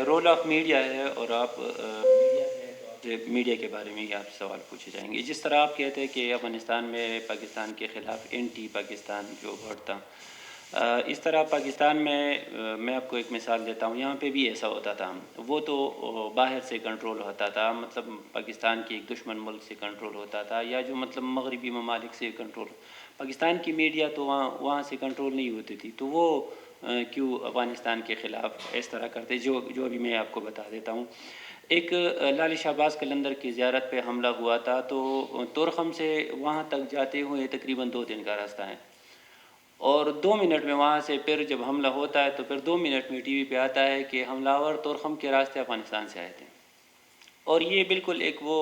Role of media है और आप मीडिया के बारे में ही आप सवाल पूछे जाएंगे। जिस तरह आप कहते हैं कि अफ़गानिस्तान में पाकिस्तान के ख़िलाफ़ एंटी पाकिस्तान जो बढ़ता, इस तरह पाकिस्तान में मैं आपको एक मिसाल देता हूँ, यहाँ पे भी ऐसा होता था। वो तो बाहर से कंट्रोल होता था, मतलब पाकिस्तान के एक दुश्मन मुल्क से कंट्रोल होता था, या जो मतलब मगरबी ममालिक से कंट्रोल। पाकिस्तान की मीडिया तो वहाँ से कंट्रोल नहीं होती थी, तो वो क्यों अफ़गानिस्तान के ख़िलाफ़ इस तरह करते, जो अभी मैं आपको बता देता हूँ। एक लाली शाहबाज़ कलंदर की ज़ियारत पे हमला हुआ था, तो तुरखम से वहाँ तक जाते हुए तकरीबन 2 दिन का रास्ता है, और 2 मिनट में वहाँ से फिर जब हमला होता है तो फिर 2 मिनट में टीवी पे आता है कि हमलावर तुरखम के रास्ते अफ़गानिस्तान से आए थे। और ये बिल्कुल एक वो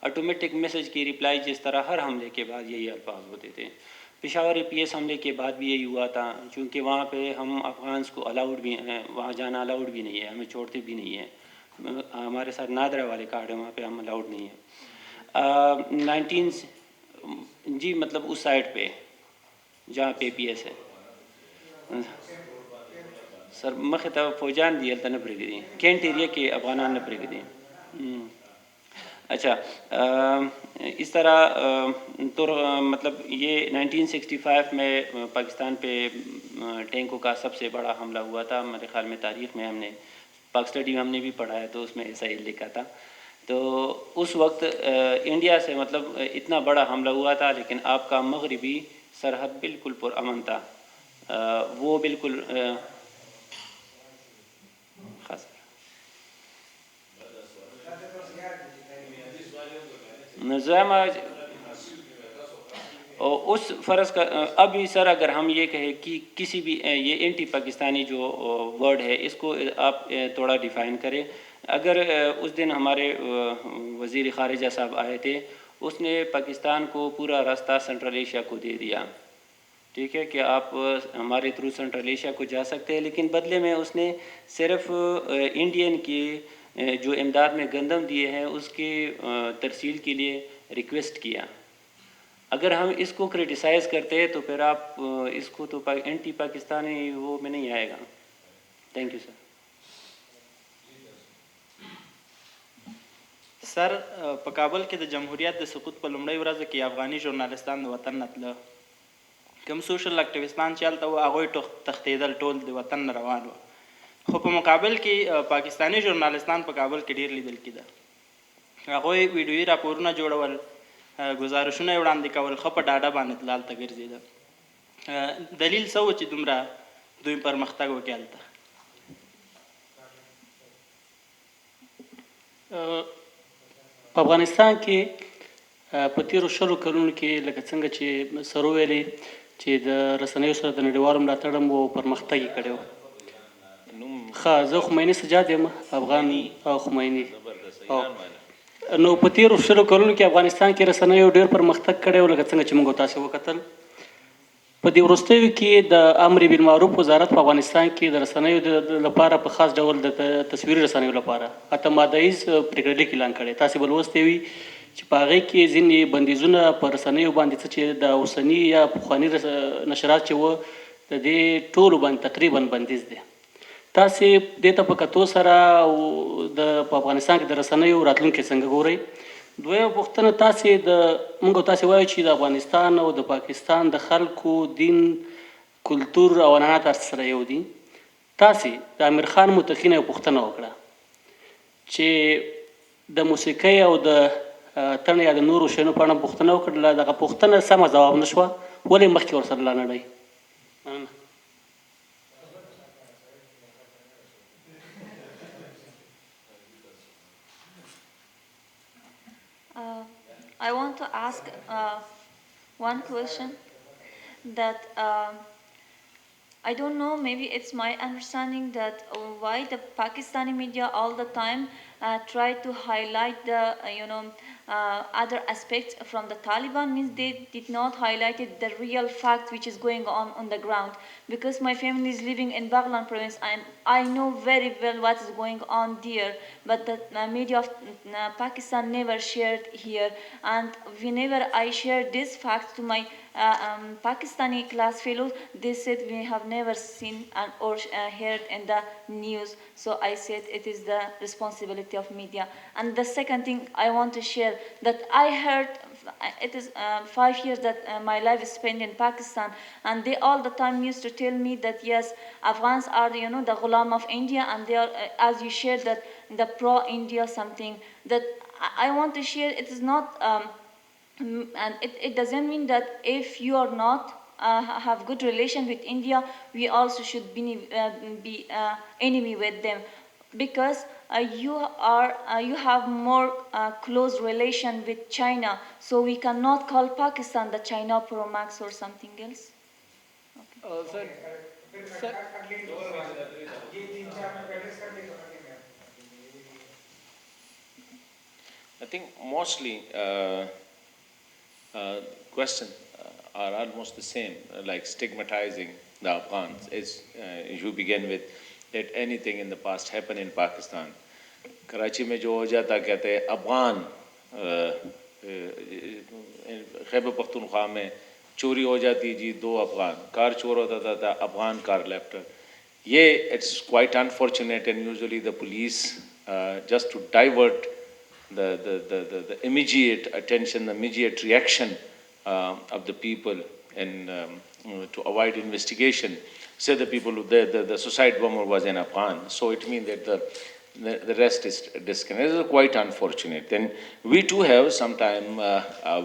ऑटोमेटिक मैसेज की रिप्लाई, जिस तरह हर हमले के बाद यही अल्फाज होते थे। पेशावर APS हमले के बाद भी यही हुआ था, क्योंकि वहाँ पे हम अफ़गान्स को अलाउड भी हैं, वहाँ जाना अलाउड भी नहीं है, हमें छोड़ते भी नहीं हैं। हमारे साथ नादरा वाले कार्ड है, वहाँ पे हम अलाउड नहीं है। 19 जी, मतलब उस साइड पे जहाँ पे APS है सर, मखे तो फौजान दी हल्ता न प्रेगदी कैंट एरिया के अफ़गानान न प्रेगदी। अच्छा, इस तरह तो मतलब ये 1965 में पाकिस्तान पे टैंकों का सबसे बड़ा हमला हुआ था। मेरे ख़्याल में तारीख़ में हमने पाक स्टडी में हमने भी पढ़ा है, तो उसमें ऐसा ही लिखा था। तो उस वक्त इंडिया से मतलब इतना बड़ा हमला हुआ था, लेकिन आपका मगरबी सरहद बिल्कुल पुरअमन था। वो बिल्कुल ख़ास नज़ामा और उस फ़र्ज़ का अभी सर, अगर हम ये कहें कि किसी भी ये एंटी पाकिस्तानी जो वर्ड है, इसको आप थोड़ा डिफ़ाइन करें। अगर उस दिन हमारे वज़ीर ख़ारिजा साहब आए थे, उसने पाकिस्तान को पूरा रास्ता सेंट्रल एशिया को दे दिया, ठीक है, कि आप हमारे थ्रू सेंट्रल एशिया को जा सकते हैं, लेकिन बदले में उसने सिर्फ इंडियन की जो इमदाद में गंदम दिए हैं उसकी तरसील के लिए रिक्वेस्ट किया। अगर हम इसको क्रिटिसाइज़ करते हैं तो फिर आप इसको तो एंटी पाकिस्तानी वो में नहीं आएगा। Thank you sir. Sir په کابل کې د جمهوریت د سقوط په لومړۍ ورځ کې افغاني ژورنالستان د وطن نه تله، کوم سوشل اکټیویستان چې هلته وو هغوی تښتېدل، ټول د وطن نه روان وو. خو په مقابل کې پاکستاني ژورنالستان په کابل کې ډېر لیدل کېده. هغوی ویډیویي راپورونه جوړول، ګزارشونه یې وړاندې کول، ښه په ډاډه باندې تله هلته ګرځېده. دلیل څه و چې دومره دوی پرمختګ وکړي هلته؟ په افغانستان کې په تېرو 100 کلونو کې لکه څنګه چې سر وویلې چې د رسنیو سره د نړیوالو ملاتړ مو پرمختګ یې کړی و. ښه، زه خمیني سجاد یم، افغان خمیني. نو په تېرو 100 کلونو کې افغانستان کې رسنیو ډېر پرمختګ کړی و، لکه څنګه چې موږ تاسې وکتل. په دې وروستیو کې د امر بالمعروف وزارت په افغانستان کې د رسنیو لپاره په خاص ډول د تصویري رسنیو لپاره اته مادهیز پریکړه لیک اعلان کړی. تاسې به لوستی وي چې په هغې کې ځینې بندیزونه په رسنیو باندې څه چې د اوسني یا پخواني نشرات چې وه د دې ټولو باندې تقریبا بندیز دی. تاسې دې ته په کتو سره په افغانستان کې د رسنیو راتلونکی څنګه ګورئ؟ دویمه پوښتنه، موږ تاسې وایو چې د افغانستان او د پاکستان د خلکو دین، کلتور او عنعنات هر څه سره یو دي. تاسې د امیر خان متقي نه یو پوښتنه وکړه چې د موسیقۍ او د تڼ یا د نورو شیانو په اړه پوښتنه وکړله، دغه پوښتنه سمه ځواب نه شوه، ولې مخکې ورسره لا نړۍ؟ I want to ask one question that I don't know, maybe it's my understanding that why the Pakistani media all the time try to highlight the other aspects from the Taliban, means they did not highlight the real fact which is going on the ground. Because my family is living in Baghlan province, and I know very well what is going on there, but the media of Pakistan never shared here. And whenever I share these facts to my Pakistani class fellows, they said we have never seen or heard in the news. So I said it is the responsibility of media. And the second thing I want to share, that I heard, it is 5 years that my life is spent in Pakistan, and they all the time used to tell me that yes, Afghans are the ghulam of India, and they are, as you shared, that the pro-India something that I want to share. It is not. And it doesn't mean that if you are not have good relation with India, we also should be enemy with them, because you have more close relation with China, so we cannot call Pakistan the China Pro Max or something else. Sir I think mostly question are almost the same, like stigmatizing the Afghans. As you begin with, that anything in the past happened in Pakistan. Karachi में जो हो जाता कहते हैं अफगान खैबर पख्तूनख्वा में चोरी हो जाती जी 2 अफगान कार चोर होता था अफगान कार लेफ्ट ये it's quite unfortunate, and usually the police just to divert the immediate attention, the immediate reaction of the people, and to avoid investigation, say the people, the suicide bomber was an Afghan, so it means that the rest is disconnected. This is quite unfortunate. Then we too have sometime,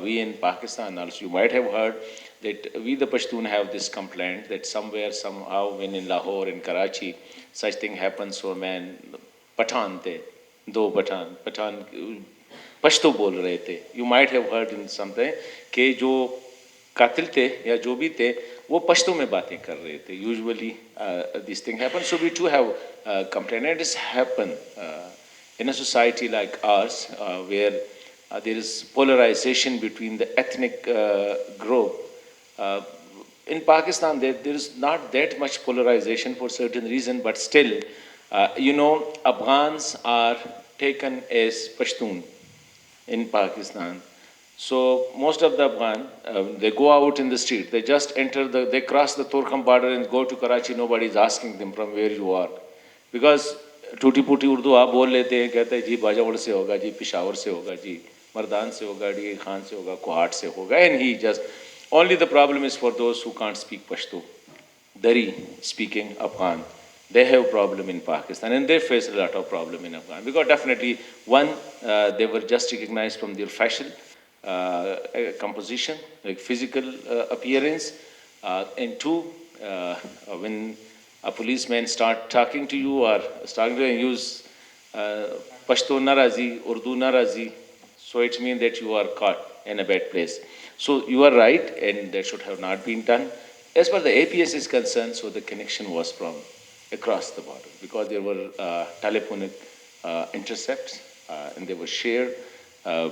we in Pakistan also, you might have heard that we the Pashtun have this complaint that somewhere, somehow, when in Lahore, in Karachi, such thing happens, so a man, Pathan the, 2 Pathan Pashto बोल रहे थे. You might have heard in something कि जो कातिल थे या जो भी थे वो पश्तो में बातें कर रहे थे. Usually these things happen. So we too have complained. It has happened in a society like ours where there is polarization between the ethnic group. In Pakistan there is not that much polarization for certain reason, but still Afghans are taken as Pashtun in Pakistan. So most of the Afghan, they go out in the street, they just enter, they cross the Torkham border and go to Karachi, nobody is asking them from where you are. Because टूटी फूटी उर्दू आप बोल लेते हैं, कहते हैं जी बाजावड़ से होगा, जी पिशावर से होगा, जी मर्दान से होगा, डी खान से होगा, कोहाट से होगा, and he just, only the problem is for those who can't speak Pashto, Dari speaking Afghan. They have problem in Pakistan, and they face a lot of problem in Afghan. Because definitely, one, they were just recognized from their fashion, composition, like physical appearance, and 2, when a policeman start talking to you or starting to use Pashto Narazi, Urdu Narazi, so it means that you are caught in a bad place. So you are right, and that should have not been done. As far as the APS is concerned, so the connection was from across the border, because there were telephonic intercepts, and they were shared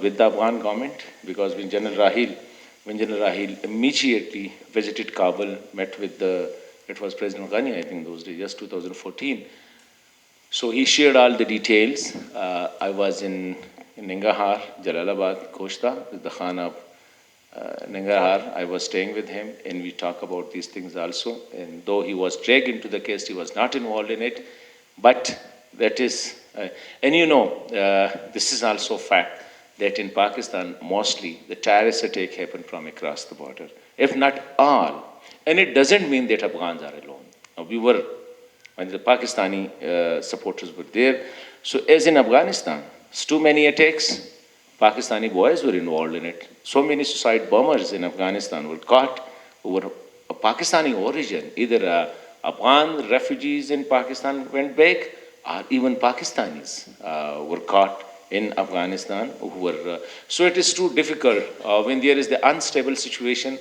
with the Afghan government, because when General Rahil immediately visited Kabul, met with it was President Ghani, I think those days, just 2014. So he shared all the details. I was in Ningahar, Jalalabad, Koshta, the Khan of Ningahar. I was staying with him, and we talk about these things also. And though he was dragged into the case, he was not involved in it. But that is, and this is also a fact that in Pakistan, mostly the terrorist attack happened from across the border, if not all. And it doesn't mean that Afghans are alone. We were, when the Pakistani supporters were there. So as in Afghanistan, too many attacks, Pakistani boys were involved in it. So many suicide bombers in Afghanistan were caught who were of Pakistani origin. Either Afghan refugees in Pakistan went back, or even Pakistanis were caught in Afghanistan who were. So it is too difficult when there is the unstable situation.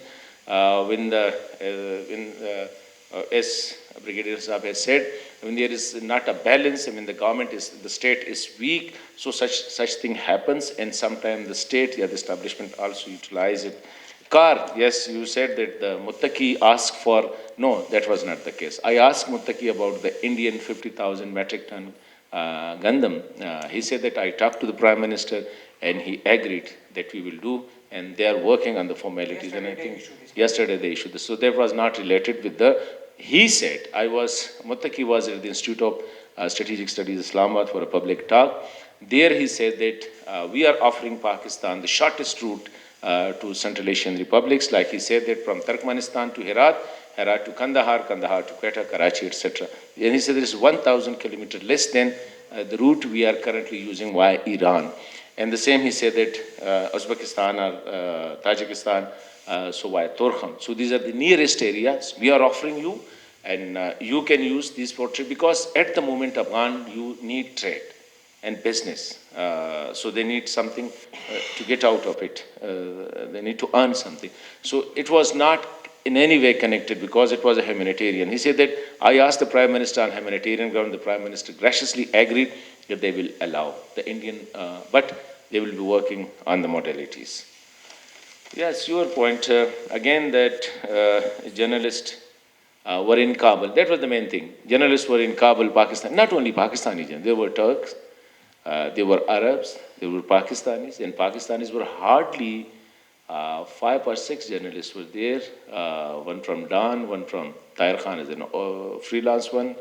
As Brigadier Saab has said, when there is not a balance, the state is weak, so such thing happens, and sometimes the state, the establishment also utilize it. Car, yes, you said that the Muttaqi asked for, no, that was not the case. I asked Muttaqi about the Indian 50,000 metric ton Gandham. He said that I talked to the Prime Minister and he agreed that we will do, and they are working on the formalities. And I think yesterday they issued this. So that was not related with the, he said, Muttaqi was at the Institute of Strategic Studies, Islamabad, for a public talk. There he said that we are offering Pakistan the shortest route to Central Asian republics, like he said that from Turkmenistan to Herat, Herat to Kandahar, Kandahar to Quetta, Karachi, etc. And he said there is 1,000 kilometers less than the route we are currently using via Iran. And the same he said that Uzbekistan or Tajikistan, so via Torkham. So these are the nearest areas we are offering you, and you can use these for trade, because at the moment, Afghan, you need trade and business. So they need something to get out of it. They need to earn something. So it was not in any way connected, because it was a humanitarian. He said that I asked the Prime Minister on humanitarian ground. The Prime Minister graciously agreed that they will allow the Indian, but they will be working on the modalities. Yes, your point, again, that journalists were in Kabul. That was the main thing. Journalists were in Kabul, Pakistan. Not only Pakistani, there were Turks, there were Arabs, there were Pakistanis, and Pakistanis were hardly 5 or 6 journalists were there. One from Dan, one from Tahir Khan as a freelance one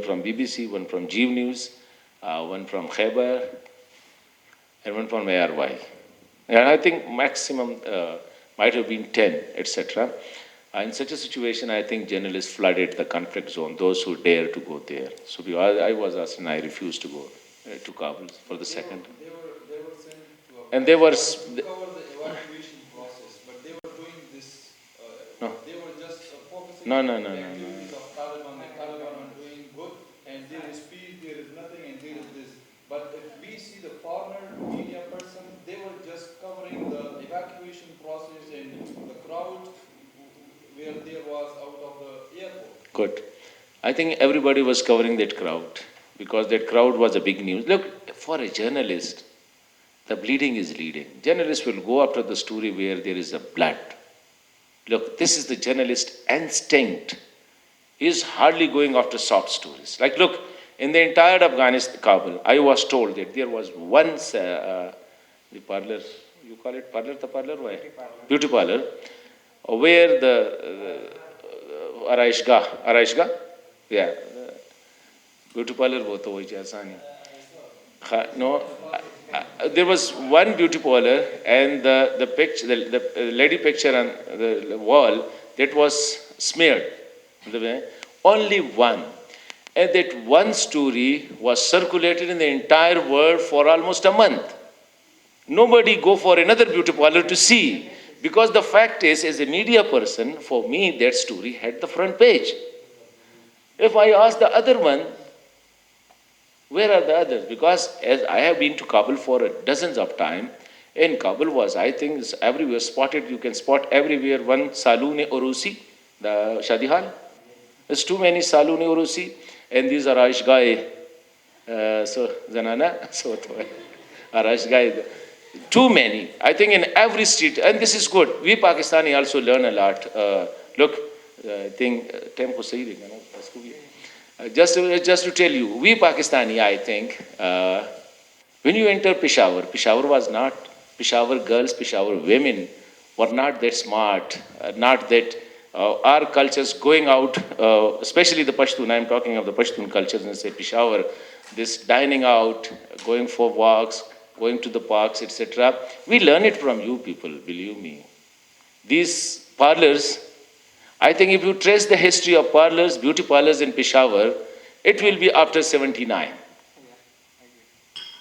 from BBC, one from Jeev News, one from Khyber, and one from ARY. And I think maximum might have been 10, etc. In such a situation, I think journalists flooded the conflict zone, those who dared to go there. So I was asked and I refused to go to Kabul for the second. They were sent to And they were... cover the evacuation process, but they were doing this, No. they were just focusing No. on the activities of Taliban. The Taliban are doing good, and there is peace, there is nothing, and there is this. But if we see the foreigner media person, they were just covering the evacuation process and the crowd where there was out of the airport. Good. I think everybody was covering that crowd, because that crowd was a big news. Look, for a journalist, the bleeding is leading. Journalists will go after the story where there is a blood. Look, this is the journalist instinct. He is hardly going after soft stories. Like, look, in the entire Afghanistan, Kabul, I was told that there was once the parlor, you call it parlor, the parlor? Why? Beauty parlor, where the Araishgah? Yeah. Beauty parlor, wo to wohi asani. No, there was one beauty parlor, and the picture, the lady picture on the wall, that was smeared. Only one. And that one story was circulated in the entire world for almost a month. Nobody go for another beauty parlor to see, because the fact is, as a media person, for me, that story had the front page. If I ask the other one, where are the others? Because as I have been to Kabul for dozens of times, in Kabul was, I think, is everywhere spotted. You can spot everywhere one Saloon-e-Urusi, the Shadi Hall. There's too many Saloon-e-Urusi, and these are Araishgah, so Zanana, so Araishgah. Too many. I think in every street, and this is good. We Pakistani also learn a lot. Look, I think, just to tell you, we Pakistani, I think, when you enter Peshawar, Peshawar girls, Peshawar women were not that smart, not that our cultures going out, especially the Pashtun, I'm talking of the Pashtun cultures in say Peshawar, this dining out, going for walks, going to the parks, etc. We learn it from you people, believe me. These parlors, I think if you trace the history of parlors, beauty parlors in Peshawar, it will be after 79.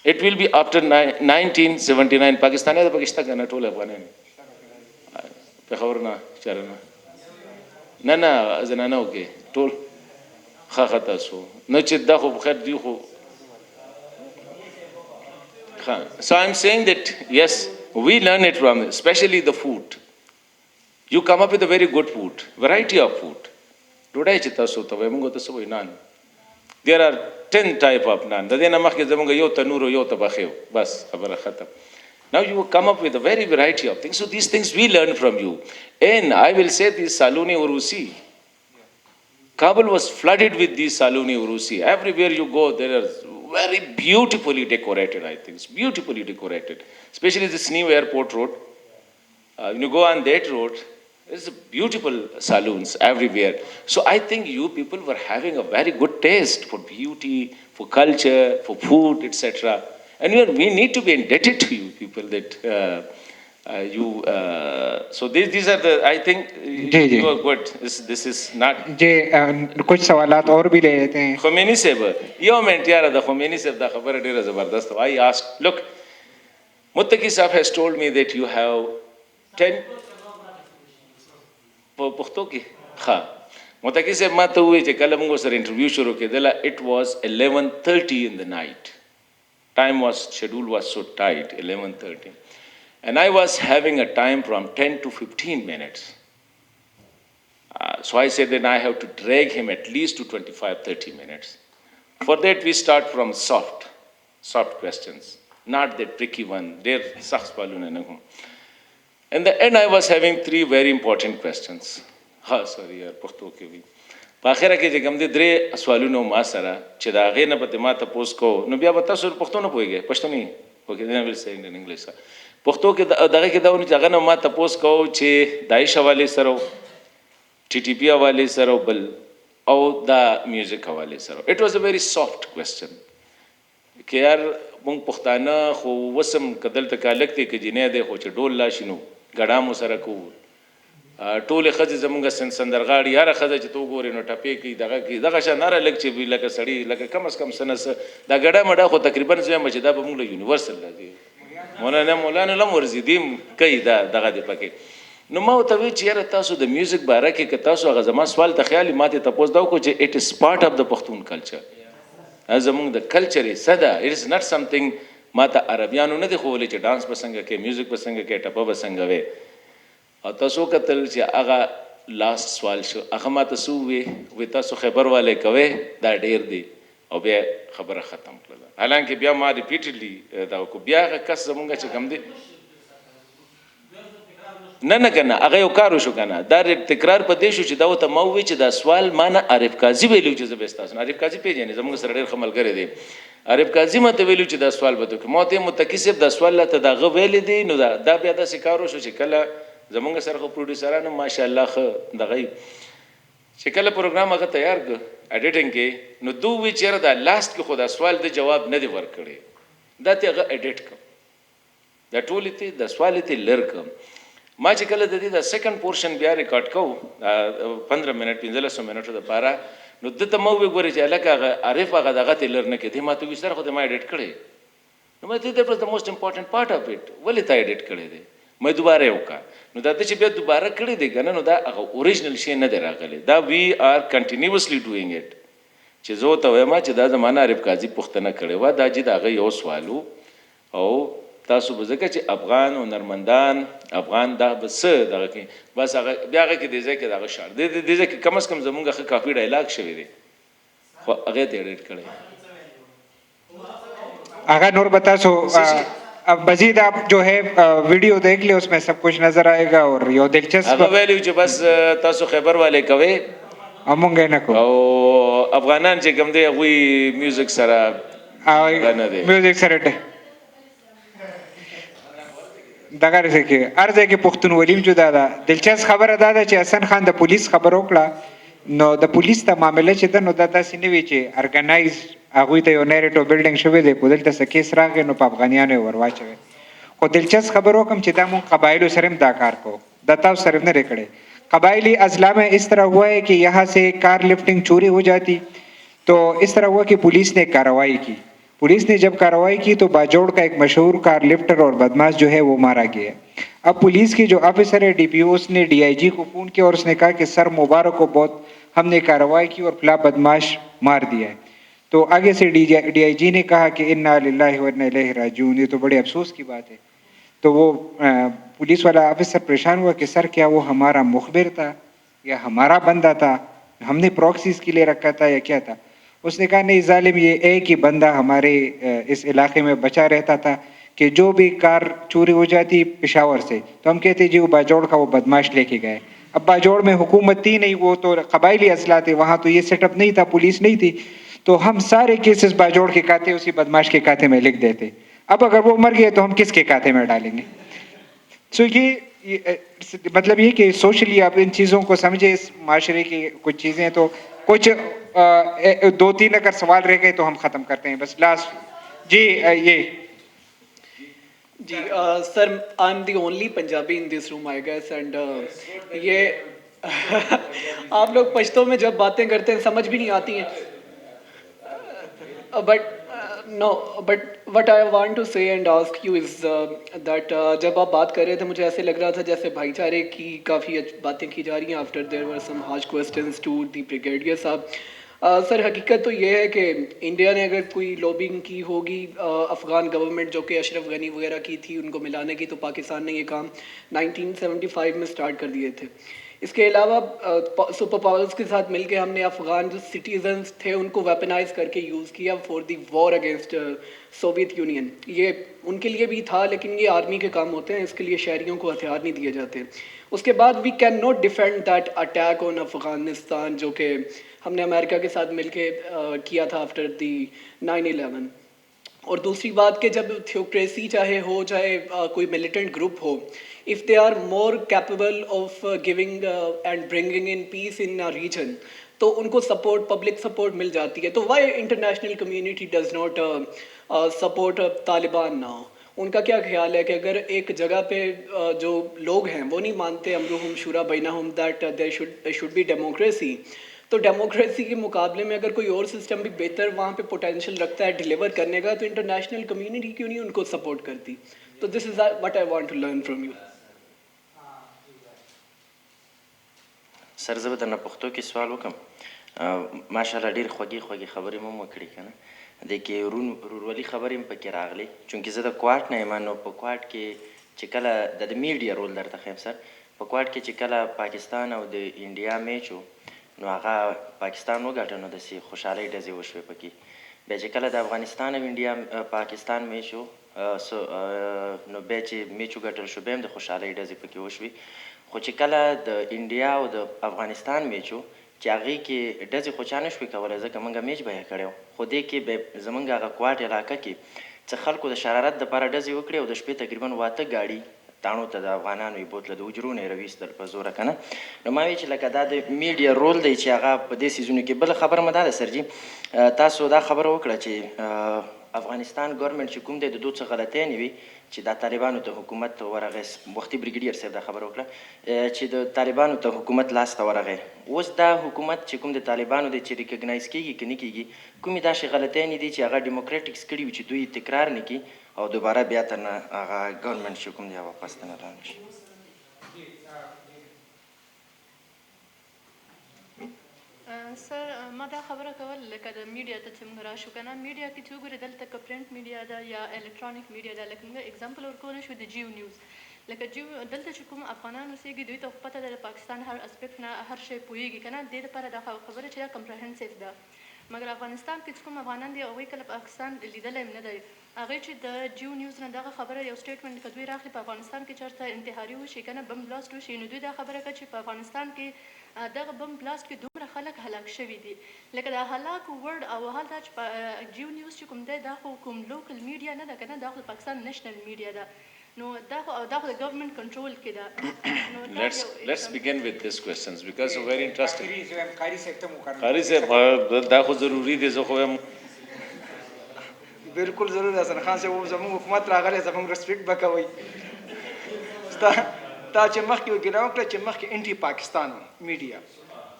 It will be after 1979. Pakistan is Pakistan kana tola Afghanistan. Peshawar na charana. Na zanana okay. Tol khata so. No chidda ko khair di ko. So I'm saying that yes, we learn it from, especially the food. You come up with a very good food, variety of food. ډوډۍ چې تاسو ته وایي موږ ته څه وایي نان. There are 10 type of naan. د دې نه مخکې زموږ یو تنور او یو طبخه بس خبره ختم. Now you come up with a very variety of things. So these things we learn from you. And I will say this Saloni Urusi. Kabul was flooded with these Saloni Urusi. Everywhere you go, there are very beautifully decorated, I think. It's beautifully decorated. Especially this new airport road. When you go on that road, there's beautiful saloons everywhere. So I think you people were having a very good taste for beauty, for culture, for food, etc. And we need to be indebted to you people that so these are the, I think you are good. This is not. जी कुछ सवालात और भी ले लेते हैं. Khomeini Sahib, yo man यार the Khomeini Sahib da khabar डेरा जबरदस्त. I asked, look, Muttaqi Sahib has told me that you have 10 پښتو کې ها متقي صاحب ما ته وویل چې کله موږ سره انټرویو شروع کېدله it was 11:30 in the night. Schedule was so tight, 11:30. And I was having a time from 10 to 15 minutes. So I said that I have to drag him at least to 25-30 minutes. For that we start from soft questions, not the tricky one. In the end I was having 3 very important questions. Sorry yaar, پښتو کې وی. په اخره کې چې کوم دي 3 سوالونه ما سره چې دا غې نه به ما تاسو کو نو بیا به تاسو پښتو نه پوهیږئ پښتو نه اوکې نه ویل سینګ ان انګلیش پښتو کې دغه کې دا ونه چې هغه نه ما تاسو کو چې دایښ حواله سره ټي ټي پی حواله سره بل او دا میوزیک حواله سره. It was a very soft question. کې یار مونږ پښتانه خو وسم کدل تکالک ته کې جنې ده خو چې ډول لا شنو ګډامو سره کو ټوله خځه زمونږ سندرغاړي هر خځه چې تو ګورې نو ټپې کې دغه شناره لګ چې وی لکه سړی لکه کم از کم سنس دا ګډه مډه خو تقریبا زما چې دا به موږ له یونیورسل لګي مولانا لم ورزیدیم کوي دا دغه دی پکې نو ما ته وی چې یاره تاسو د میوزیک باره کې که تاسو هغه زما سوال ته خیالي ماته تاسو دا کو چې اټ از پارت اف د پښتون کلچر زمونږ د کلچر صدا اټ از ناٹ سمثینګ ماته عربیانو نه دی خولې چې ډانس پسنګ کې میوزیک پسنګ کې ټپه پسنګ وي او تاسو کتل چې هغه لاست سوال شو هغه ما تاسو وی تاسو خبر والے کوي دا ډیر دی او بیا خبره ختم کړه حالانکه بیا ما ریپیټډلی دا کو بیا کس زمونږ چې کم دی نه کنه هغه یو کارو شو کنه دا تکرار په دې شو چې دا ته مو وی چې دا سوال مانه عارف قاضي ویلو چې زبستاس عارف قاضي پیژنې زمونږ سره ډیر خملګری دی عارف قاضي ماته ویلو چې دا سوال به ته مو ته متکسب دا سوال ته دا غو ویل دی نو دا بیا دا سکارو شو چې کله زمونږ سره خو پروډوسرانو ماشاءالله خ دغه چې کله پروګرام هغه تیار ک اډیټینګ کې نو دوی وی چیرې دا لاست کې خو دا سوال د جواب نه دی ورکړي دا ته هغه اډیټ ک دا ټول ته د سوال ته لر ک ما چې کله د دې د سیکنډ پورشن بیا ریکارډ کو 15 منټ 15 منټو د پاره نو د ته مو وګوري چې الګه عارف هغه دغه ته لر نه کې دی ما ته وی سره خو د ما اډیټ کړي نو مې ته د موست امپورټنٹ پارت اف اټ ولې تا اډیټ کړي دی مې دوباره وکړه نو دا چې بیا دوباره کړی دی کنه نو دا هغه اوریجنل شی نه دی راغلی دا وی آر کنټینیوسلی ډوینګ اټ چې زه ته وایم چې دا زمانه عارف قاضي پښتنه کړي و دا چې دا هغه یو سوالو او تاسو به ځکه چې افغان او نرمندان افغان دا بس دغه کې بس هغه بیا هغه کې دی ځکه دا شعر دی ځکه کم از کم زمونږه کافي ډایلاګ شوی دی خو هغه ته اډیټ کړی اگر نور بتا سو अब मजीद आप जो है video देख ले उसमें सब कुछ नजर आएगा और यो दिलचस्प वैल्यू जो बस तासो खबर वाले कवे अमंगे न को او افغانان چې کوم دی وی میوزیک سره میوزیک سره دغه رسې کې ارزه کې پښتون ولیم جدا ده دلچسپ خبره ده چې حسن خان د پولیس خبر وکړه نو د پولیس ته معاملې چې د نو داسې نه وی چې ارګنایز هغه ته یو نیریټو بلډینګ شوی دی په دلته سکیس راغی نو په افغانیانو ورواچوي خو دلچسپ خبر وکم چې دا مون قبایلو سره هم دا کار کو د تاسو سره نه کړي قبائلی اضلاع میں اس طرح ہوا ہے کہ یہاں سے کار لفٹنگ چوری ہو جاتی تو اس طرح ہوا کہ پولیس نے کارروائی کی پولیس نے جب کارروائی کی تو باجوڑ کا ایک مشہور کار لفٹر اور بدماش جو ہے وہ مارا گیا اب پولیس کی جو آفیسر ہے ڈی پی او اس نے ڈی آئی جی کو فون کیا اور اس نے کہا کہ سر مبارک کو بہت ہم نے کارروائی کی اور فلاں بدماش مار دیا ہے تو آگے سے ڈی آئی جی نے کہا کہ انا للہ و انا الیہ راجعون یہ تو بڑے افسوس کی بات ہے تو وہ پولیس والا آفیسر پریشان ہوا کہ سر کیا وہ ہمارا مخبر تھا یا ہمارا بندہ تھا हमने प्रॉक्सीज के लिए रखा था या क्या था? उसने कहा नहीं जालिम, ये एक ही बंदा हमारे इस इलाके में बचा रहता था कि जो भी कार चोरी हो जाती पेशावर से तो हम कहते जी वो बाजौड़ का वो बदमाश लेके गए। अब बाजौड़ में हुकूमत थी नहीं, वो तो कबायली असला थे, वहाँ तो ये सेटअप नहीं था, पुलिस नहीं थी, तो हम सारे केसेस बाजौड़ के खाते उसी बदमाश के खाते में लिख देते। अब अगर वो मर गए तो हम किसके खाते में डालेंगे? सो ये मतलब ये कि सोशली आप इन चीज़ों को समझे, इस माशरे की कुछ चीज़ें, तो कुछ 2-3 अगर सवाल रह गए तो हम ख़त्म करते हैं बस लास्ट। जी ये जी sir, I am the only Punjabi in this room I guess, and ये आप लोग पश्तो में जब बातें करते हैं समझ भी नहीं आती हैं, but no, but what I want to say and ask you is that जब आप बात कर रहे थे मुझे ऐसे लग रहा था जैसे भाईचारे की काफ़ी बातें की जा रही हैं after there were some harsh questions to the brigadier साहब। सर हकीकत तो ये है कि इंडिया ने अगर कोई लॉबिंग की होगी अफ़गान गवर्नमेंट जो कि अशरफ गनी वगैरह की थी उनको मिलाने की, तो पाकिस्तान ने ये काम 1975 में स्टार्ट कर दिए थे। इसके अलावा सुपर पावर्स के साथ मिलकर हमने अफ़गान जो सिटीजन्स थे उनको वेपनाइज करके यूज़ किया for the war against Soviet union. ये उनके लिए भी था, लेकिन ये आर्मी के काम होते हैं, इसके लिए शहरियों को हथियार नहीं दिए जाते। उसके बाद we can not defend that attack on Afghanistan जो कि हमने अमेरिका के साथ मिलके किया था आफ्टर दी 9/11। और दूसरी बात कि जब थियोक्रेसी चाहे हो चाहे कोई मिलिटेंट ग्रुप हो, if they are more capable of giving and bringing in peace in a region, तो उनको सपोर्ट, पब्लिक सपोर्ट मिल जाती है। तो why international community does not support Taliban now? उनका क्या ख्याल है कि अगर एक जगह पे जो लोग हैं वो नहीं मानते अमरुहुम शुरा बैनहुम that there should be democracy, तो डेमोक्रेसी के मुकाबले में अगर कोई और सिस्टम भी बेहतर वहाँ पे पोटेंशियल रखता है डिलीवर करने का, तो इंटरनेशनल कम्युनिटी क्यों नहीं उनको सपोर्ट करती? तो this is what I want to learn from you. سر زه به درنه پښتو کې سوال وکړم. ماشاءالله ډېرې خوږې خبرې مو وکړې که نه، دې کې ورورولي خبرې هم پکې راغلې. چونکې زه د کوارټ نه یم، نو په کوارټ کې چې کله د میډیا رول درته ښیم سر، په کوارټ کې چې کله پاکستان او د انډیا میچ و نو هغه پاکستان وګټه، نو داسې خوشحالۍ ډزې وشوې پکې. بیا چې کله د افغانستان او انډیا پاکستان میچ و نو بیا چې میچ وګټل شو بیا هم د خوشحالۍ ډزې پکې وشوې. خو چې کله د انډیا او د افغانستان میچ و چې هغې کې ډزې خو چا نه شوې کولی ځکه موږ میچ به یې کړی و، خو دې کې به زموږ هغه کوارټ علاقه کې څه خلکو د شرارت دپاره ډزې وکړې او د شپې تقریبا 8 ګاډي تاڼو ته د افغانانو یې بوتله، د حجرو نه یې راویستل په زوره که نه. نو ما وی چې لکه دا د میډیا رول دی چې هغه په دې سیزونو کې. بله خبره مې دا ده سرجي، تاسو دا خبره وکړه چې افغانستان ګورنمنټ چې کوم دی د دوی څه غلطیانې وي چې دا طالبانو ته حکومت ورغی، وختي بریګیډیر صاحب دا خبره وکړه چې د طالبانو ته حکومت لاس ته ورغی. اوس دا حکومت چې کوم د طالبانو دی چې ریکګنایز کېږي که نه کېږي، کومې داسې غلطیانې دي چې هغه ډیموکریټکس کړي وي چې دوی تکرار نه کړي او دوباره بیا تر نه هغه ګورنمنټ چې کوم دی واپس ته نه رانه شي. سر ما دا خبره کول لکه د میډیا ته چې موږ راشو که نه، میډیا کې چې وګورې دلته که پرنټ میډیا ده یا الکترونیک میډیا ده، لکه موږ اګزامپل ورکولی شو د جیو نیوز. لکه جیو دلته چې کوم افغانان اوسېږي دوی ته خو پته ده د پاکستان هر اسپیکټ نه هر شی پوهېږي که نه، دې دپاره دا خبره چې دا کمپریهنسیو ده. مګر افغانستان کې چې کوم افغانان دي هغوی کله پاکستان لیدلی هم نه دی. هغوی چې د جیو نیوز نه دغه خبره یو سټیټمنټ که دوی راخلي په افغانستان کې چېرته انتحاري وشي که نه، بم بلاست وشي، نو دوی دا خبره کوي چې په افغانستان کې دغه بم بلاست کې دومره خلک هلاک شوي دي. لکه د هلاکو ورډ او حال دا چې په جیو نیوز چې کوم دی دا خو کوم لوکل میډیا نه ده که نه، دا خو د پاکستان نیشنل میډیا ده. نو دا خو د ګورنمنټ کنټرول کې ده. Let's begin with these questions because it's very interesting. قاری صاحب ته مو قاری صاحب دا خو ضروري دی، زه خو یم بالکل ضرور حسن خان صاحب زموږ حکومت راغلی زموږ ریسپیکټ به کوئ. تا چې مخکې ګیله وکړه چې مخکې انټي پاکستان میډیا،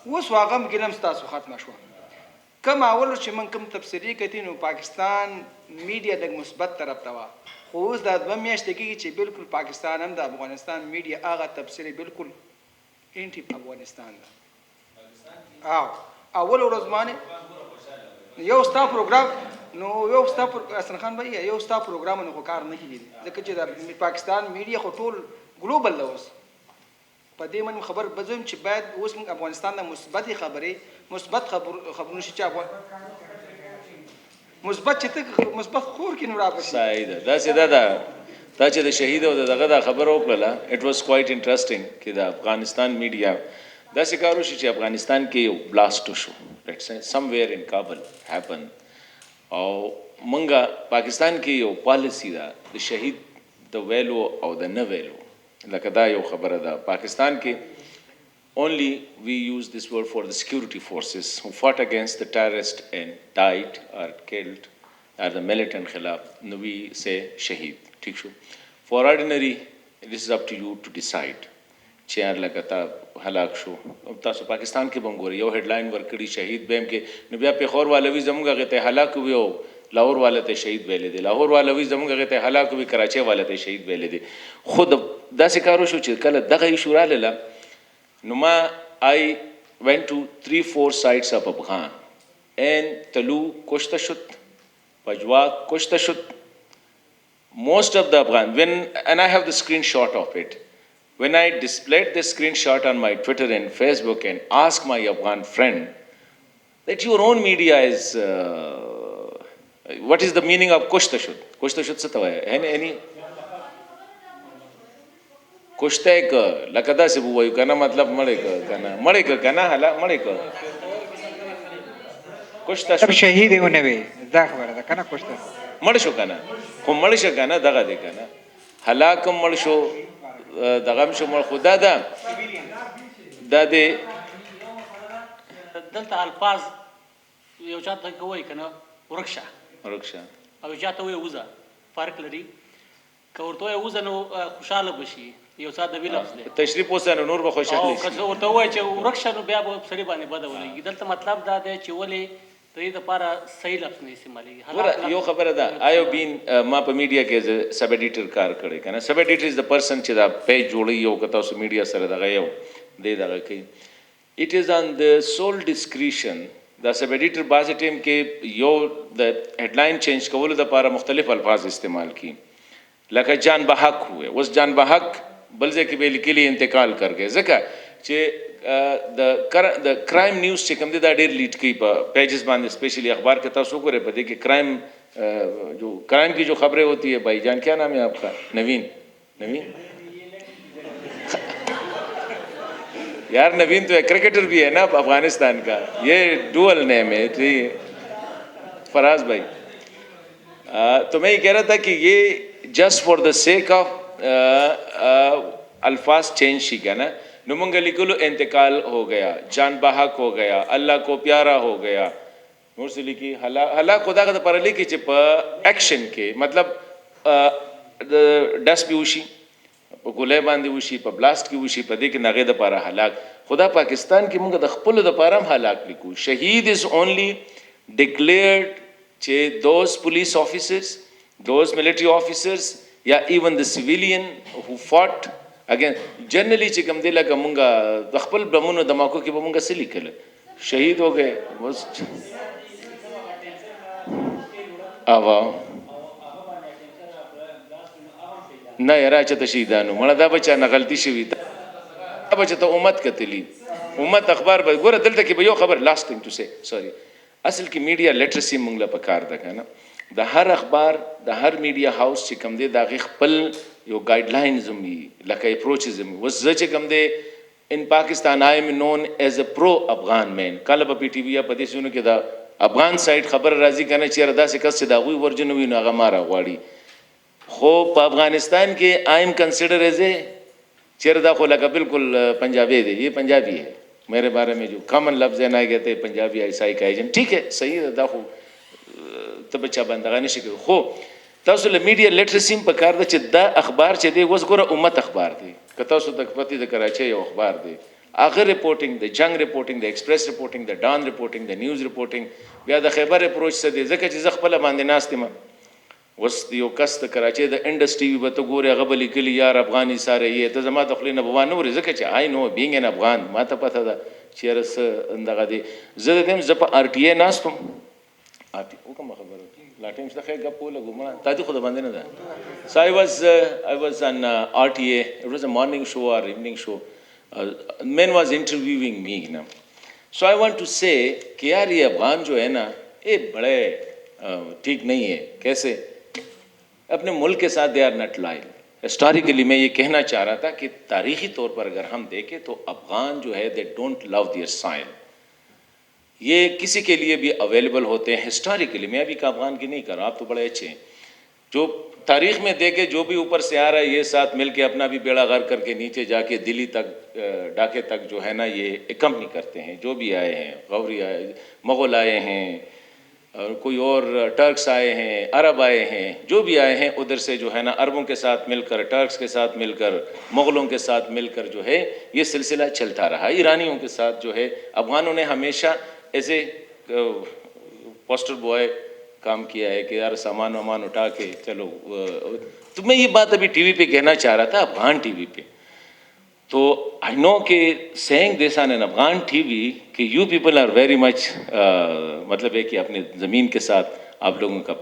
اوس هغه هم ګیله هم ستاسو ختمه شوه. کم اول چې موږ کوم تبصرې کتې نو پاکستان میډیا لږ مثبت طرف ته وه، خو اوس دا 2 میاشتې کېږي چې بالکل پاکستان هم د افغانستان میډیا هغه تبصرې بالکل انټي افغانستان ده. اول ورځ باندې یو ستا پروګرام نو یو ستا حسن خان بھائی یو ستا پروګرامونه خو کار نه کېږي ځکه چې د پاکستان میډیا خو ټول ګلوبل ده اوس. په دې باندې خبر بزم چې باید اوس موږ افغانستان د مثبت خبرې مثبت خبرونه شي چې مثبت چې ته مثبت خور کې نور راپسې صحیح ده دا چې دا چې د شهید او دغه دا خبر وکړه اټ واز کوایټ انټرېسټینګ چې د افغانستان میډیا دا څه کار وشي چې افغانستان کې یو بلاست وشو لیټس سے سمویر ان کابل هیپن او منګه پاکستان کې یو پالیسی ده د شهید د ویلو او د نه ویلو لکه دا یو خبره ده پاکستان کې only we use this word for the security forces who fought against the terrorists and died or killed or the militant khilaf no we say shaheed ठीक show for ordinary this is up to you to decide چیار لگتا ہلاک شو اب تاسو پاکستان کې بنګوري یو هډلاین ورکړي شهید بهم کې نو بیا په خور والوي زموږه غته هلاک وي او لاهور والے ته شهید ویلې دي لاهور والوي زموږه غته هلاک وي کراچي والے ته شهید ویلې دي خود داسې کارو شو چې کله دغه شورا لاله نو ما I went to 3-4 sites of Afghan and Talu کشته شد پجوا کشته شد most of the Afghan when and I have the screenshot of it when I displayed this screenshot on my Twitter and Facebook and asked my Afghan friend that your own media is what is the meaning of kushta shud څه ته وایي any kushta ک لکه دا څه وایو کنه مطلب مړې ک کنه حالا مړې ک kushta شد شهید ونه وي دا خبره ده کنه kushta مړ شو کنه خو مړ شو کنه دغه دی کنه هلاک مړ شو دغه شو مړ خدا ده دا دی دلته الفاظ یو چاته کوي کنه ورکشه او چاته وي وزه فرق لري که ورته وي وزه نو خوشاله بشي یو څه د وی لفظ دی تشریف وسره نور به خوشاله شي او که ورته وي چې ورکشه نو بیا به سړي باندې بده ولګي دلته مطلب دا دی چې ولې د دې لپاره صحیح لفظ نه استعمالېږي یو خبره ده آیو بین ما په میډیا کې سب ایډیټر کار کړی کنه سب ایډیټر از د پرسن چې دا پیج جوړي یو کته اوس میډیا سره دغه یو دی دغه کوي it is on the sole discretion دا سب ایډیټر بازه ټیم کې یو د هډلاین چینج کولو د لپاره مختلف الفاظ استعمال کی لکه جان بحق ہوئے اوس جان بحق بلځه کې به لیکلي انتقال کر گئے ځکه چې د کرائم نیوز چې کوم دی دا ډېر لیډ کوي په پیجز باندې اسپیشلی اخبار کې تاسو ګورئ په دې کې جو کرائم کی جو خبریں ہوتی ہے بھائی جان کیا نام ہے آپ کا نوین یار نوین تو کرکٹر بھی ہے نا افغانستان کا یہ ڈوئل نیم ہے فراز بھائی تو میں یہ کہہ رہا تھا کہ یہ جسٹ فار دا سیک آف الفاظ چینج شي کنه نو مونږ لیکلو انتقال ہو گیا جان بحق ہو گیا اللہ کو پیارا ہو گیا نور سے لیکي هلاک خدا غته پر لیکي چې په اکشن کې مطلب داس به وشي په ګولې باندې وشي په بلاست کې وشي په دې کې نغې د پاره هلاک خدا پاکستان کې موږ د خپل د پاره هلاک لیکو شهید از اونلی ډیکلیئرډ چې دوز پولیس افیسرز دوز ملټری افیسرز یا ایون د سیویلین هو فاٹ اگین جنرلی چې کوم دی لکه مونږه د خپل بمونو دماکو کې به مونږه څه لیکل شهید ہو گئے بس اوا نه یاره چې ته شهیدانو مړه دا بچا نه غلطي شوي دا بچا ته امت کتلی امت اخبار به ګوره دلته کې به یو خبر لاست ټینګ ټو سي سوري اصل کې میډیا لټرسي مونږ له پکار ده کنه د هر اخبار د هر میډیا هاوس چې کوم دی دا غي خپل یو ګایډ لاینز وي لکه اپروچز وي وس چې کوم دی ان پاکستان آئی ایم نون ایز ا پرو افغان مین کله په پی ټی وی یا په دې سونو کې دا افغان سایت خبر راځي کنه چې ردا سه کس چې دا غوي ورجن وي نو هغه مارا غواړي خو په افغانستان کې آئی ایم کنسیډر ایز اے چیردا خو لکه بالکل پنجابی دی یہ پنجابی ہے میرے بارے میں جو کامن لفظ ہے نا کہتے پنجابی عیسائی کا ایجنٹ ٹھیک ہے صحیح ہے دا خو ته بچا بندغانه شي خو تاسو له میډیا لټرسي په کار ده چې دا اخبار چې دی اوس ګوره امت اخبار دی که تاسو د پتی د کراچۍ یو اخبار دی هغه ریپورټینګ د جنگ ریپورټینګ د ایکسپریس ریپورټینګ د ډان ریپورټینګ د نیوز ریپورټینګ بیا د خیبر اپروچ څه دی ځکه چې زه خپله باندې ناست یم اوس یو کس د کراچۍ د انډس ټي وي به ته ګورې هغه به لیکلي یار افغاني ساره یې ته زما د خولې نه به وانه ورې ځکه چې آی نو بینګ ان افغان ما ته پته ده چې یاره څه دغه دی زه د زه په آر ټي ای ناست وم وکړم خبره لا ټایم شته خیر ګپ ولګو ما تاسو خو د باندې نه ده so I was on RTA it was a morning show or evening show man was interviewing me ना, so I want to से कि यार ये अफगान जो है ना ये बड़े ठीक नहीं है। कैसे? अपने मुल्क के साथ they are not loyal. Historically मैं ये कहना चाह रहा था कि तारीखी तौर पर अगर हम देखें तो अफगान जो है they don't love their soil. ये किसी के लिए भी अवेलेबल होते हैं हिस्टोरिकली। मैं अभी का अफगान की नहीं कर रहा, आप तो बड़े अच्छे हैं। जो तारीख में देखे जो भी ऊपर से आ रहा है ये साथ मिल के अपना भी बेड़ा गर्क करके नीचे जाके दिल्ली तक डाके तक जो है ना ये एकम्पनी करते हैं। जो भी आए हैं, गौरी आए, मुग़ल आए हैं, और कोई और टर्क्स आए हैं, अरब आए हैं, जो भी आए हैं उधर से जो है ना अरबों के साथ मिलकर, टर्क्स के साथ मिलकर, मुग़लों के साथ मिलकर जो है ये सिलसिला चलता रहा। ईरानियों के साथ जो है अफगानों ने हमेशा एज ए पोस्टर बॉय काम किया है कि यार सामान वामान उठा के चलो। तो मैं ये बात अभी टीवी पे कहना चाह रहा था, अफगान टीवी पे। तो आई नो कि saying this on an Afghan TV कि you people are very much, मतलब है कि अपने ज़मीन के साथ आप लोगों का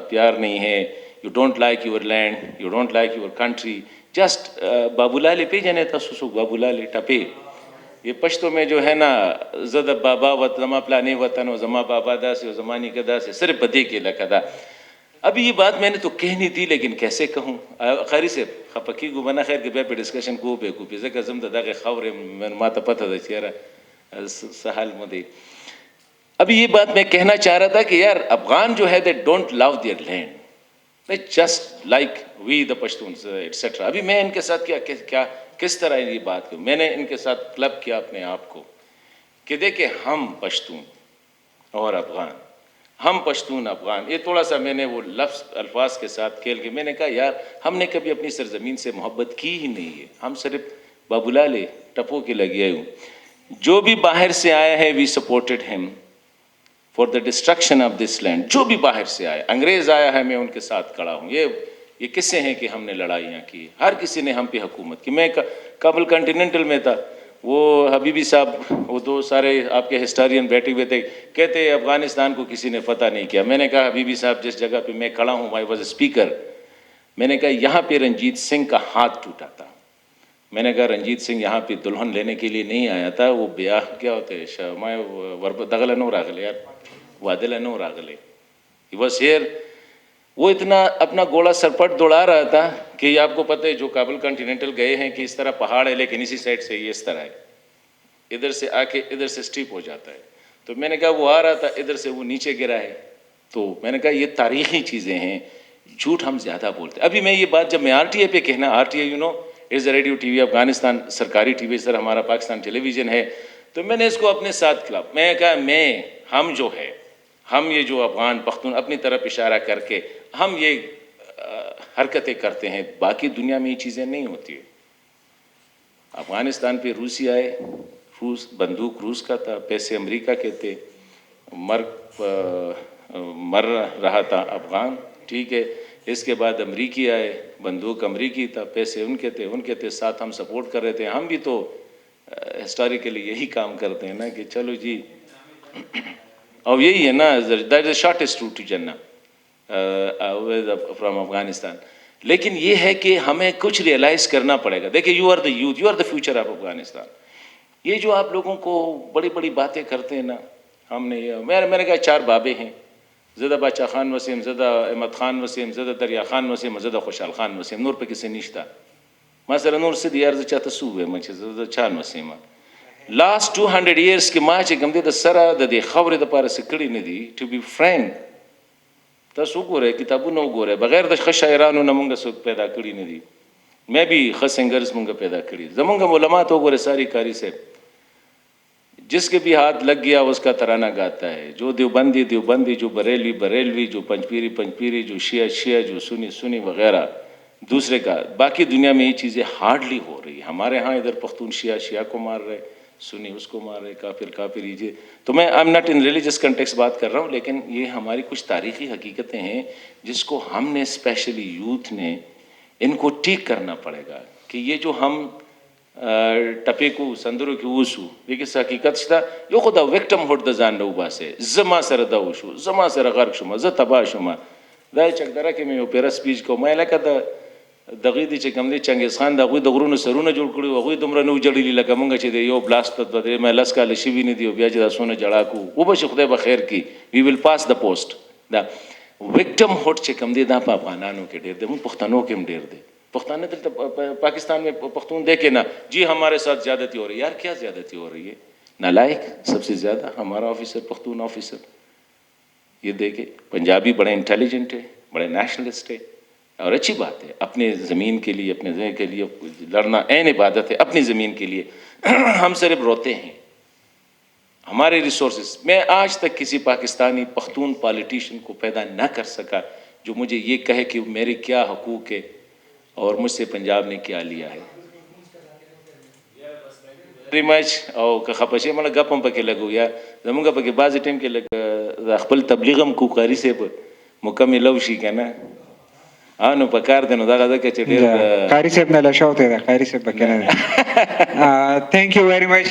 प्यार नहीं है। You don't like your land, you don't like your country. Just बाबूलाले पे जाने था सुसुक बाबूलाले टपे ये पश्तो में जो है ना जद बाबा वत जमा प्लाने वतन और जमा बाबा दा से जमानी कदा से सिर्फ बदे के लकदा। अभी ये बात मैंने तो कहनी थी लेकिन कैसे कहूँ? खैरी से खपकी को बना खैर के पे डिस्कशन को पे जैसे कसम दादा के खबरें मैं माता पता था चेहरा सहाल मुदे। अभी ये बात मैं कहना चाह रहा था कि यार अफगान जो है they don't love their land, they just like we the Pashtuns etcetera. अभी मैं इनके साथ क्या किस तरह ये बात की, मैंने इनके साथ क्लब किया अपने आप को कि देखे हम पश्तून और अफगान, हम पश्तून अफगान। ये थोड़ा सा मैंने वो लफ्ज़ अल्फाज के साथ खेल के मैंने कहा यार हमने कभी अपनी सरजमीन से मोहब्बत की ही नहीं है, हम सिर्फ बाबूलाले टप्पो के लगे हूँ। जो भी बाहर से आया है we supported him for the destruction of this land. जो भी बाहर से आया, अंग्रेज़ आया है मैं उनके साथ खड़ा हूँ। ये किस्से हैं कि हमने लड़ाइयाँ की, हर किसी ने हम पे हुकूमत की। मैं काबुल कॉन्टिनेंटल में था, वो हबीबी साहब, वो दो सारे आपके हिस्टोरियन बैठे हुए थे, कहते अफ़गानिस्तान को किसी ने फतह नहीं किया। मैंने कहा हबीबी साहब जिस जगह पे मैं खड़ा हूँ, आई वॉज स्पीकर, मैंने कहा यहाँ पे रंजीत सिंह का हाथ टूटा था। मैंने कहा रंजीत सिंह यहाँ पे दुल्हन लेने के लिए नहीं आया था, वो ब्याह क्या होते हैं मैं दगला नो रागले यार वादिला नो रागले बस हेयर। वो इतना अपना घोड़ा सरपट दौड़ा रहा था कि आपको पता है जो काबुल कॉन्टिनेंटल गए हैं कि इस तरह पहाड़ है लेकिन इसी साइड से ये इस तरह है, इधर से आके इधर से स्ट्रिप हो जाता है। तो मैंने कहा वो आ रहा था इधर से, वो नीचे गिरा है। तो मैंने कहा ये तारीख़ी चीज़ें हैं, झूठ हम ज़्यादा बोलते हैं। अभी मैं ये बात जब मैं RTA पे कहना, RTA you know is the radio TV Afghanistan, सरकारी TV सर हमारा पाकिस्तान टेलीविज़न है। तो मैंने इसको अपने साथ खिलाफ मैं कहा हम जो है, हम ये जो अफगान पख्तून अपनी तरफ इशारा करके हम ये हरकतें करते हैं, बाकी दुनिया में ये चीज़ें नहीं होती है। अफगानिस्तान पे रूसी आए, रूस बंदूक रूस का था, पैसे अमेरिका के थे, मर रहा था अफगान, ठीक है। इसके बाद अमरीकी आए, बंदूक अमरीकी था, पैसे उनके थे, साथ हम सपोर्ट कर रहे थे। हम भी तो हिस्टोरिकली यही काम करते हैं ना कि चलो जी, और यही है ना, that is shortest route to जन्नत फ्रॉम अफगानिस्तान। लेकिन ये है कि हमें कुछ रियलाइज़ करना पड़ेगा। देखिए you are the youth, you are the future of Afghanistan. ये जो आप लोगों को बड़ी बड़ी बातें करते हैं ना, हमने मैंने कहा 4 बाबे हैं, ज़दा बादशाह खान वसीम, ज़दा अहमद खान वसीम, ज़दा दरिया खान वसीम, ज़दा खुशहाल खान वसीम। नूर पे किसी निश्ता मसला नूर से दियार चाहता सूबे मुझे ज़दा छान वसीमा लास्ट 200 years के माचे कम दे सरा दे खबर द पार से कड़ी ने दी टू बी फ्रैंक तसु गोरे किताबु नो गोरे बगैर द शायरानो नमंग सु पैदा कड़ी ने दी। मैं भी खसिंगर्स मुंगा पैदा कड़ी जमंगा उलमा तो गोरे सारी कारी से जिसके भी हाथ लग गया उसका तराना गाता है। जो देवबंदी देवबंदी, जो बरेलवी बरेलवी, जो पंचपीरी पंचपीरी, जो शिया शिया, जो सुनी सुनी वगैरह दूसरे का। बाकी दुनिया में ये चीज़ें हार्डली हो रही है। हमारे यहाँ इधर पख्तून शिया शिया को मार रहे, सुनी उसको मार रहे, काफिर काफिर लीजिए। तो मैं I am not in religious context बात कर रहा हूँ, लेकिन ये हमारी कुछ तारीख़ी हकीकतें हैं जिसको हमने स्पेशली यूथ ने इनको ठीक करना पड़ेगा कि ये जो हम टपेकू संदरू की ऊसू ये किस हकीकत था यो खुदा विक्टम होट द जान नौबा से जमा सर दऊशू जमा सर गर्क शुमा ज तबाह शुमा दाय चकदरा के मैं ओपेरा स्पीच को मैं लगा द دغه دي چې کوم دی چنګیز خان د هغوی د غرونو سرونه جوړ کړي هغوی دومره نه وجړلي لکه موږ چې د یو بلاست په بدرې مې لس کاله شوي نه دي او بیا چې دا څونه جړا کوو وبه چې خدای به خیر کړي وی ویل پاس د پوسټ دا وکټم هوټ چې کوم دی دا په افغانانو کې ډېر دی موږ پښتنو کې هم ډېر دی پښتانه دلته پاکستان में पख्तून देखे ना जी हमारे साथ ज्यादती हो रही है यार क्या ज्यादती हो रही है नालायक सबसे ज्यादा हमारा ऑफिसर पख्तून ऑफिसर ये देखे पंजाबी बड़े इंटेलिजेंट है बड़े नेशनलिस्ट है और अच्छी बात है अपने ज़मीन के लिए अपने ज़मीन के लिए लड़ना ऐन इबादत है अपनी ज़मीन के लिए हम सिर्फ रोते हैं हमारे रिसोर्सेज मैं आज तक किसी पाकिस्तानी पख्तून पॉलिटिशियन को पैदा न कर सका जो मुझे ये कहे कि मेरे क्या हकूक़ है और मुझसे पंजाब ने क्या लिया है वेरी मच और खपशे मतलब गप हम पके लगू या जमुगा पके बाज टाइम के लग खपल तबलीगम को कारी से मुकम्मल लवशी कहना हाँ नो पकार देनो दागा के चले कारी से अपना लशा होते हैं कारी से पके ना thank you very much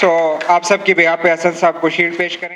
so आप सबकी बिहाफ पे हसन साहब को शील्ड पेश करें